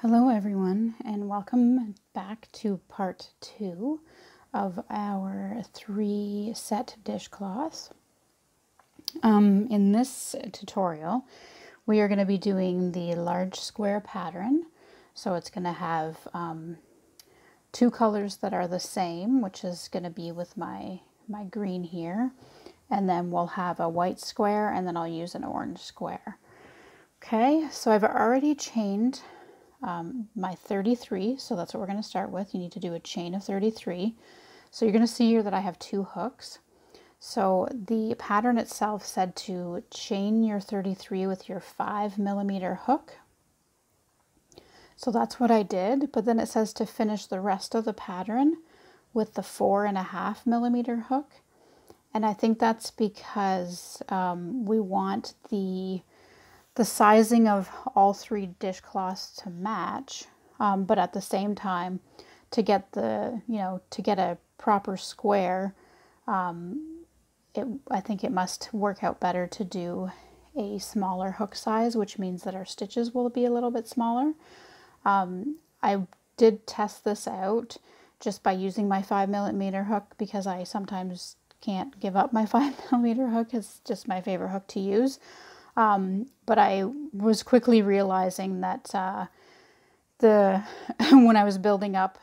Hello everyone, and welcome back to part 2 of our 3 set dishcloths. In this tutorial we are going to be doing the large square pattern. So it's going to have 2 colors that are the same, which is going to be with my green here, and then we'll have a white square, and then I'll use an orange square. Okay, so I've already chained my 33, so that's what we're going to start with. You need to do a chain of 33. So you're going to see here that I have 2 hooks. So the pattern itself said to chain your 33 with your 5mm hook. So that's what I did, but then it says to finish the rest of the pattern with the 4.5mm hook. And I think that's because we want the sizing of all 3 dishcloths to match, but at the same time, to get to get a proper square, I think it must work out better to do a smaller hook size, which means that our stitches will be a little bit smaller. I did test this out just by using my 5mm hook, because I sometimes can't give up my 5mm hook. It's just my favorite hook to use. But I was quickly realizing that when I was building up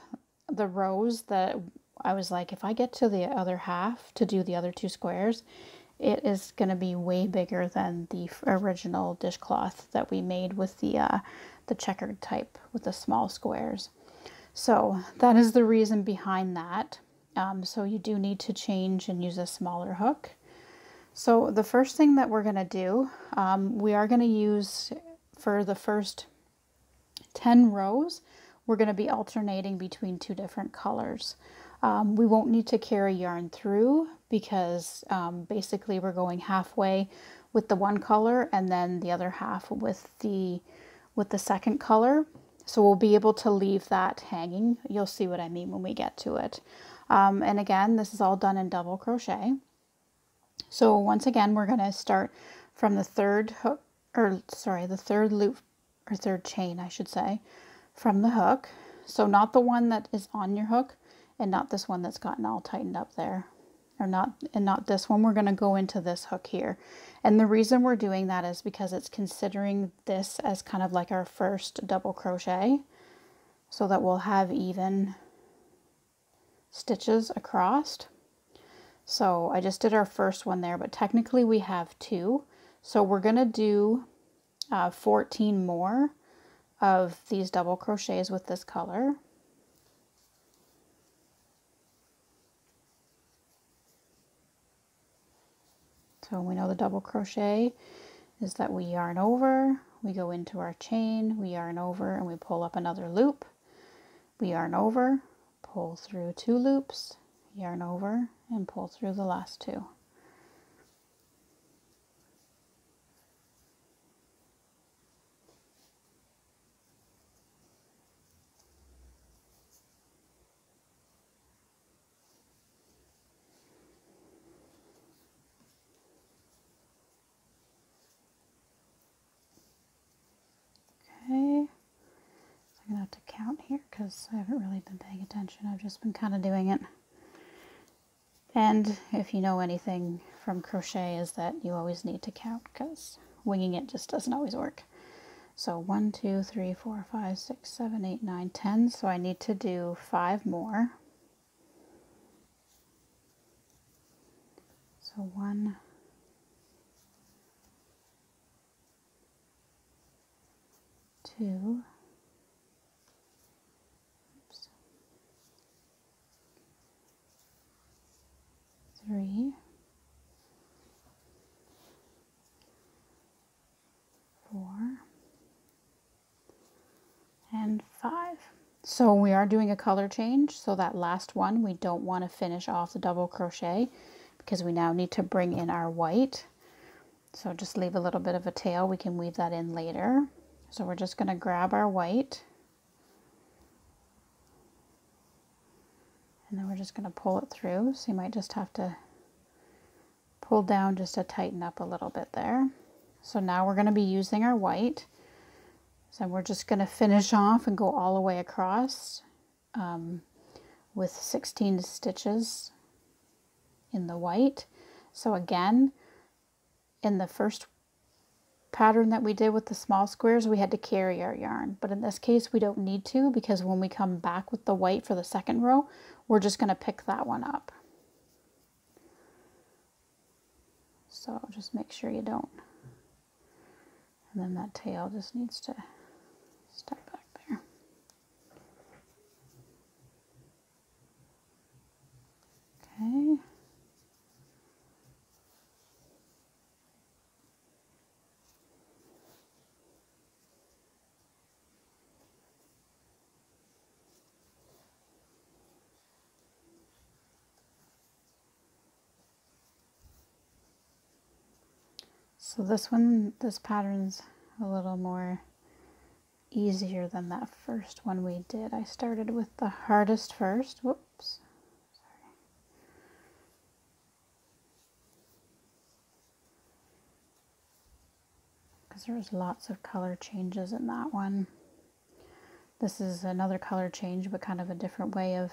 the rows, that I was like, if I get to the other half to do the other 2 squares, it is going to be way bigger than the original dishcloth that we made with the checkered type with the small squares. So that is the reason behind that. So you do need to change and use a smaller hook. So the first thing that we're going to do, we are going to use, for the first 10 rows, we're going to be alternating between 2 different colors. We won't need to carry yarn through, because basically we're going halfway with the one color and then the other half with the second color. So we'll be able to leave that hanging. You'll see what I mean when we get to it. And again, this is all done in double crochet. So once again, we're going to start from the third hook, or sorry, the third loop, or third chain, I should say, from the hook. So not the one that is on your hook, and not this one that's gotten all tightened up there, or not this one. We're going to go into this hook here. And the reason we're doing that is because it's considering this as kind of like our first double crochet, so that we'll have even stitches across. So I just did our first one there, but technically we have 2. So we're going to do 14 more of these double crochets with this color. So we know the double crochet is that we yarn over, we go into our chain, we yarn over, and we pull up another loop. We yarn over, pull through 2 loops, yarn over, and pull through the last 2. Okay, so I'm gonna have to count here because I haven't really been paying attention. I've just been kind of doing it. And if you know anything from crochet, is that you always need to count, because winging it just doesn't always work. So 1, 2, 3, 4, 5, 6, 7, 8, 9, 10. So I need to do 5 more. So 1, 2, 3, 4, and 5. So we are doing a color change. So that last one, we don't want to finish off the double crochet, because we now need to bring in our white. So just leave a little bit of a tail. We can weave that in later. So we're just going to grab our white, and then we're just going to pull it through. So you might just have to pull down just to tighten up a little bit there. So now we're going to be using our white, So we're just going to finish off and go all the way across with 16 stitches in the white. So again, in the first pattern that we did with the small squares, we had to carry our yarn, but in this case we don't need to, because when we come back with the white for the second row, we're just going to pick that one up. So just make sure you don't. And then that tail just needs to step back there. Okay. So this pattern's a little more easier than that first one we did. I started with the hardest first. Whoops. Sorry. Because there was lots of color changes in that one. This is another color change, but kind of a different way of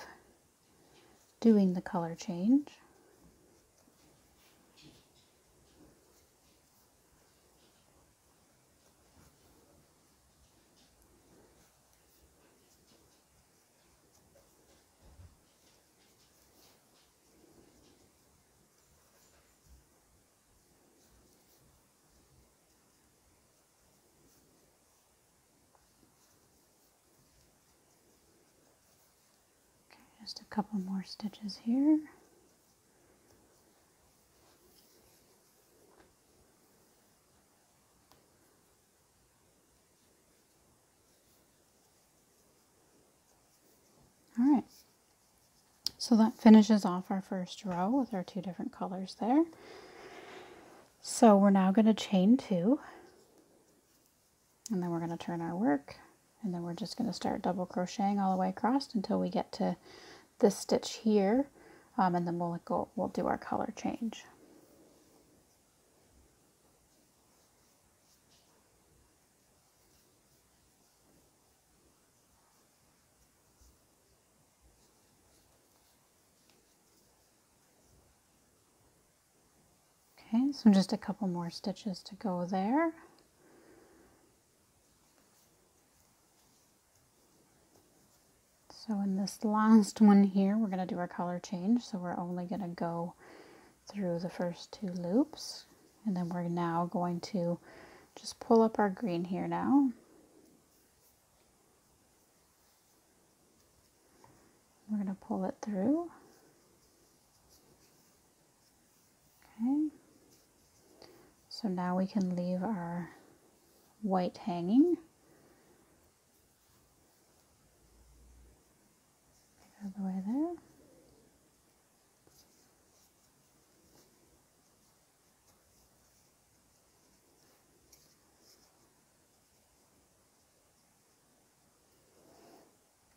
doing the color change. Just a couple more stitches here. All right, so that finishes off our first row with our two different colors there. So we're now going to chain 2, and then we're going to turn our work, and then we're just going to start double crocheting all the way across until we get to this stitch here, and then we'll do our color change. Okay, so just a couple more stitches to go there. So in this last one here, we're going to do our color change. So we're only going to go through the first 2 loops, and then we're now going to just pull up our green here now. We're going to pull it through. Okay. So now we can leave our white hanging. Out of the way there.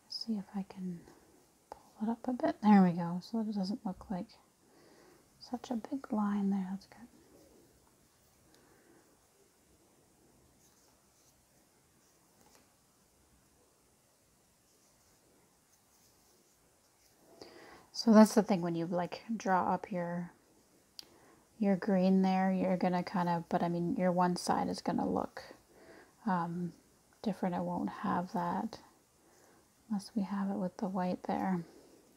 See if I can pull it up a bit. There we go. So it doesn't look like such a big line there. That's good. So that's the thing, when you like draw up your green there, you're gonna kind of, but I mean your one side is gonna look different. It won't have that unless we have it with the white there.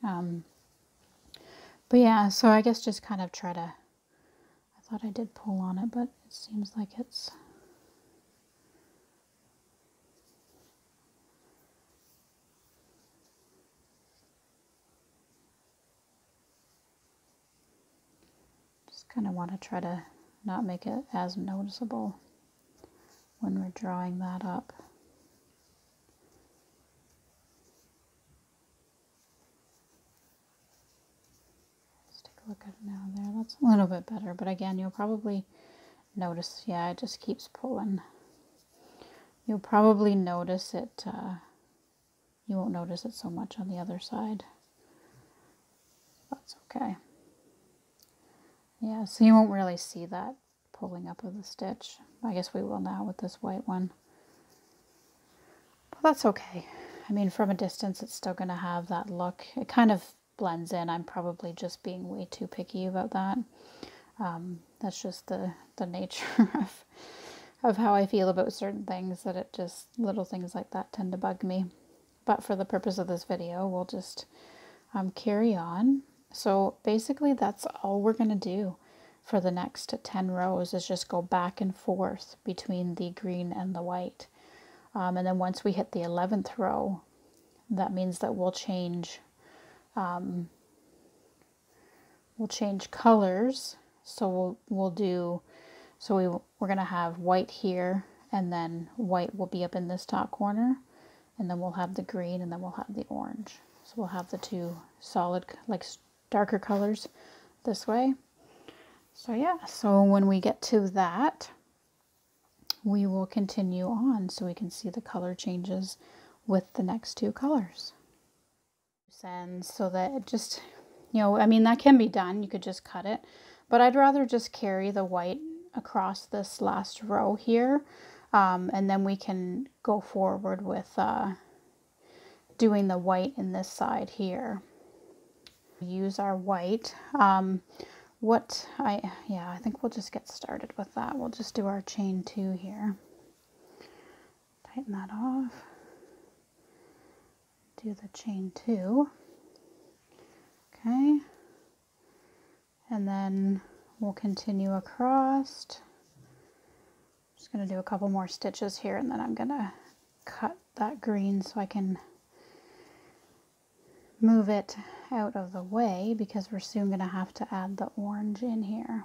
But yeah, so I guess just kind of try to, I thought I did pull on it, but it seems like it's kind of want to try to not make it as noticeable when we're drawing that up. Let's take a look at it now there. That's a little bit better, but again, you'll probably notice, yeah, it just keeps pulling. You'll probably notice it, you won't notice it so much on the other side. That's okay. Yeah, so you won't really see that pulling up of the stitch. I guess we will now with this white one. that's okay. I mean, from a distance, it's still going to have that look. It kind of blends in. I'm probably just being way too picky about that. That's just the nature of how I feel about certain things, that it just, little things like that tend to bug me. But for the purpose of this video, we'll just carry on. So basically that's all we're going to do for the next 10 rows, is just go back and forth between the green and the white. And then once we hit the 11th row, that means that we'll change colors. So we're going to have white here, and then white will be up in this top corner, and then we'll have the green, and then we'll have the orange. So we'll have the two solid, like darker colors this way. So yeah, so when we get to that, we will continue on so we can see the color changes with the next two colors. And so that it just, I mean, that can be done. You could just cut it, but I'd rather just carry the white across this last row here. And then we can go forward with doing the white in this side here. Use our white. I think we'll just get started with that. We'll just do our chain 2 here. Tighten that off. Do the chain 2. Okay. And then we'll continue across. Just going to do a couple more stitches here, and then I'm going to cut that green so I can move it out of the way, because we're soon going to have to add the orange in here.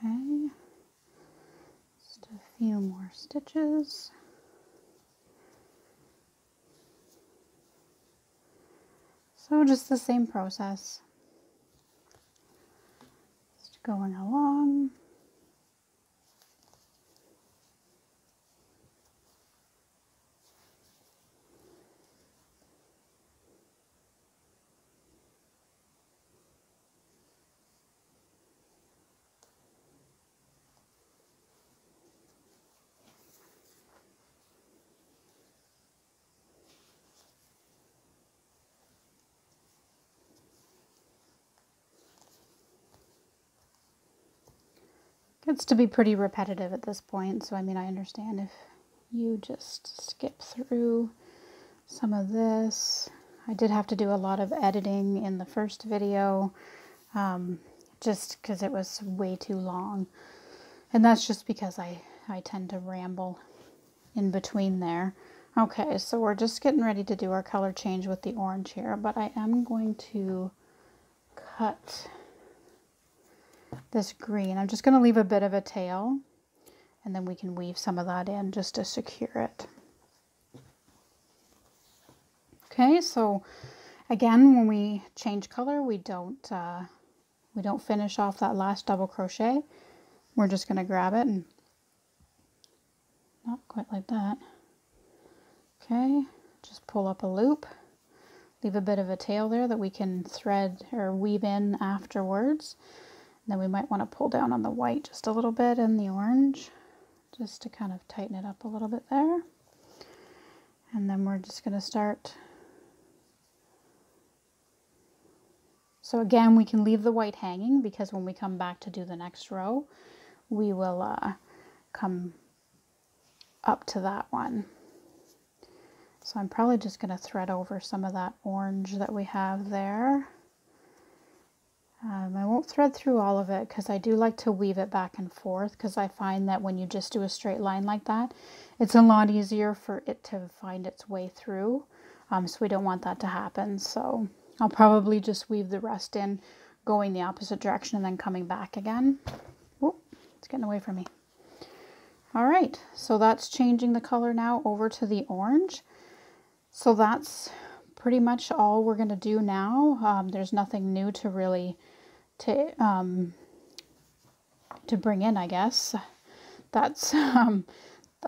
Okay, just a few more stitches. So just the same process, just going along. Gets to be pretty repetitive at this point, so I mean, I understand if you just skip through some of this. I did have to do a lot of editing in the first video, just because it was way too long, and that's just because I tend to ramble in between there. Okay, so we're just getting ready to do our color change with the orange here, but I am going to cut this green. I'm just going to leave a bit of a tail, and then we can weave some of that in just to secure it. Okay, so again, when we change color, we don't finish off that last double crochet. We're just going to grab it, and not quite like that. Okay, just pull up a loop, leave a bit of a tail there that we can thread or weave in afterwards. Then we might want to pull down on the white just a little bit and the orange, just to kind of tighten it up a little bit there. And then we're just going to start. So again, we can leave the white hanging, because when we come back to do the next row, we will come up to that one. So I'm probably just going to thread over some of that orange that we have there. I won't thread through all of it, because I do like to weave it back and forth, because I find that when you just do a straight line like that, it's a lot easier for it to find its way through. So we don't want that to happen. So I'll probably just weave the rest in, going the opposite direction and then coming back again. Oh, it's getting away from me. All right, so that's changing the color now over to the orange. So that's pretty much all we're going to do now. There's nothing new to really to bring in, I guess. That's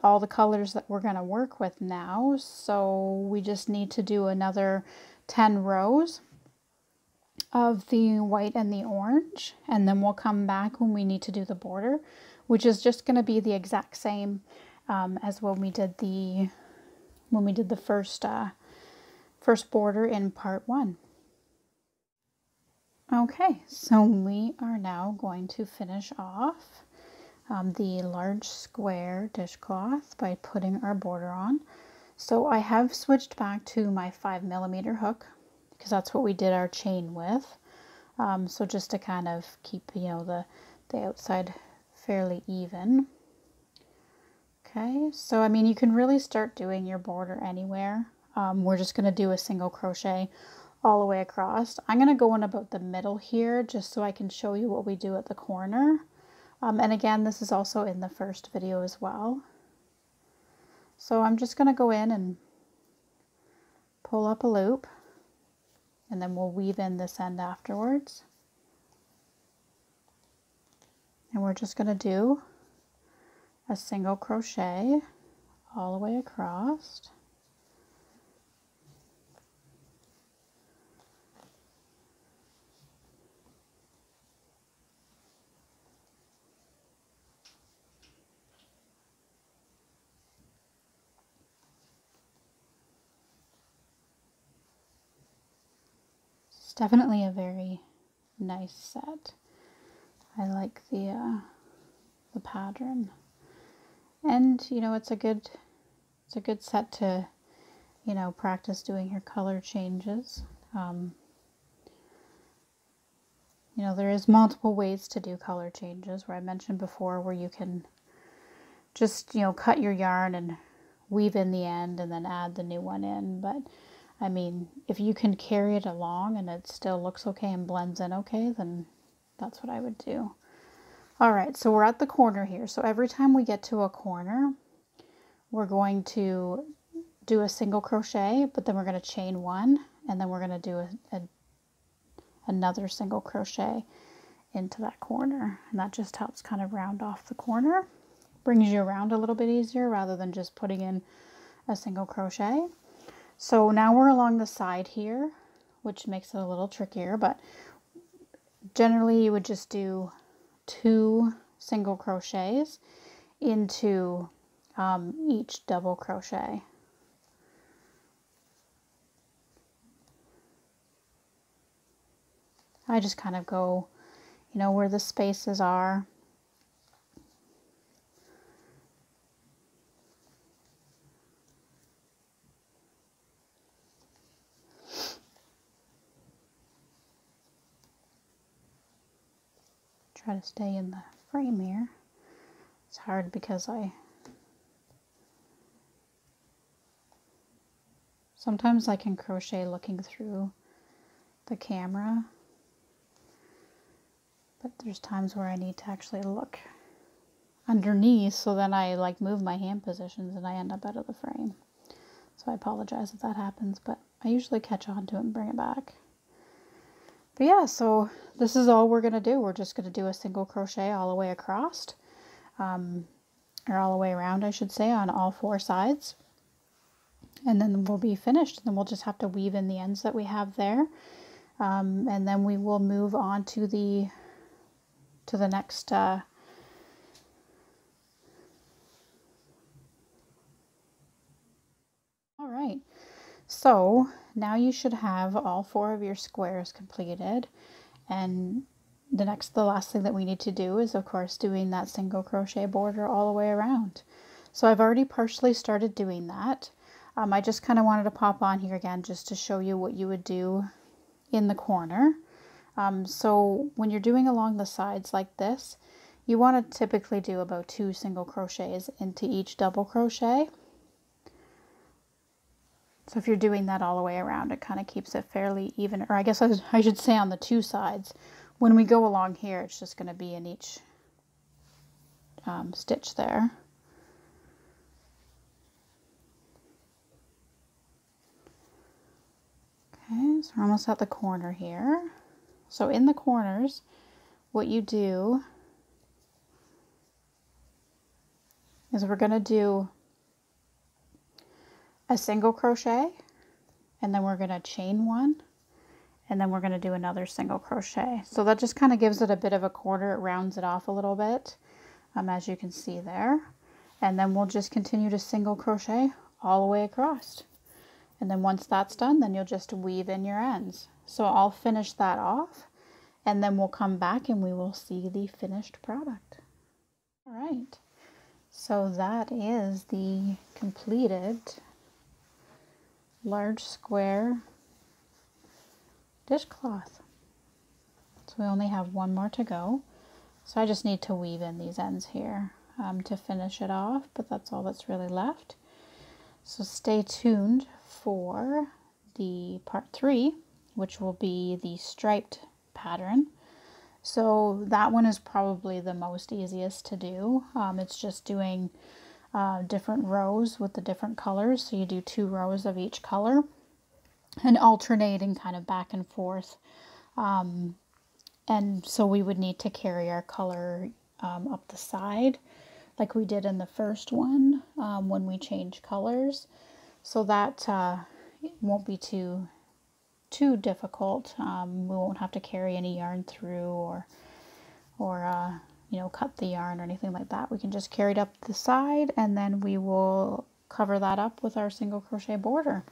all the colors that we're going to work with now. So we just need to do another 10 rows of the white and the orange, and then we'll come back when we need to do the border, which is just going to be the exact same as when we did the first border in part 1. Okay, so we are now going to finish off the large square dishcloth by putting our border on. So I have switched back to my 5mm hook because that's what we did our chain with. So just to kind of keep, you know, the outside fairly even. Okay, so I mean, you can really start doing your border anywhere. We're just going to do a single crochet all the way across. I'm going to go in about the middle here just so I can show you what we do at the corner. And again, this is also in the first video as well. So I'm just going to go in and pull up a loop, and then we'll weave in this end afterwards. And we're just going to do a single crochet all the way across. It's definitely a very nice set. I like the pattern, and you know, it's a good set to, you know, practice doing your color changes. You know, there is multiple ways to do color changes, where I mentioned before, where you can just, you know, cut your yarn and weave in the end and then add the new one in. But I mean, if you can carry it along and it still looks okay and blends in okay, then that's what I would do. All right, so we're at the corner here. So every time we get to a corner, we're going to do a single crochet, but then we're going to chain one, and then we're going to do another single crochet into that corner. And that just helps kind of round off the corner. Brings you around a little bit easier rather than just putting in a single crochet. So now we're along the side here, which makes it a little trickier, but generally you would just do 2 single crochets into each double crochet. I just kind of go, you know, where the spaces are. Try to stay in the frame here. It's hard because sometimes I can crochet looking through the camera, but there's times where I need to actually look underneath, so then I like move my hand positions and I end up out of the frame. So I apologize if that happens, but I usually catch on to it and bring it back. But yeah, so this is all we're going to do. We're just going to do a single crochet all the way across, or all the way around, I should say, on all 4 sides. And then we'll be finished. Then we'll just have to weave in the ends that we have there. And then we will move on to the next all right. So now you should have all 4 of your squares completed, and the last thing that we need to do is, of course, doing that single crochet border all the way around. So I've already partially started doing that. I just kind of wanted to pop on here again just to show you what you would do in the corner. So when you're doing along the sides like this, you want to typically do about 2 single crochets into each double crochet. So if you're doing that all the way around, it kind of keeps it fairly even, or I guess I should say on the 2 sides. When we go along here, it's just going to be in each stitch there. Okay, so we're almost at the corner here. So in the corners, what you do is we're going to do a single crochet, and then we're going to chain one, and then we're going to do another single crochet. So that just kind of gives it a bit of a corner. It rounds it off a little bit, as you can see there. And then we'll just continue to single crochet all the way across. And then once that's done, then you'll just weave in your ends. So I'll finish that off, and then we'll come back and we will see the finished product. All right, so that is the completed large square dishcloth. So we only have one more to go. So I just need to weave in these ends here to finish it off, but that's all that's really left. So stay tuned for the part 3, which will be the striped pattern. So that one is probably the most easiest to do. It's just doing different rows with the different colors. So you do 2 rows of each color and alternating kind of back and forth. And so we would need to carry our color up the side like we did in the first one when we changed colors. So that won't be too difficult. We won't have to carry any yarn through or you know, cut the yarn or anything like that. We can just carry it up the side, and then we will cover that up with our single crochet border.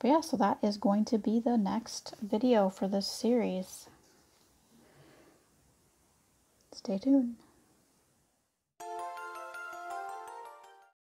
But yeah, so that is going to be the next video for this series. Stay tuned.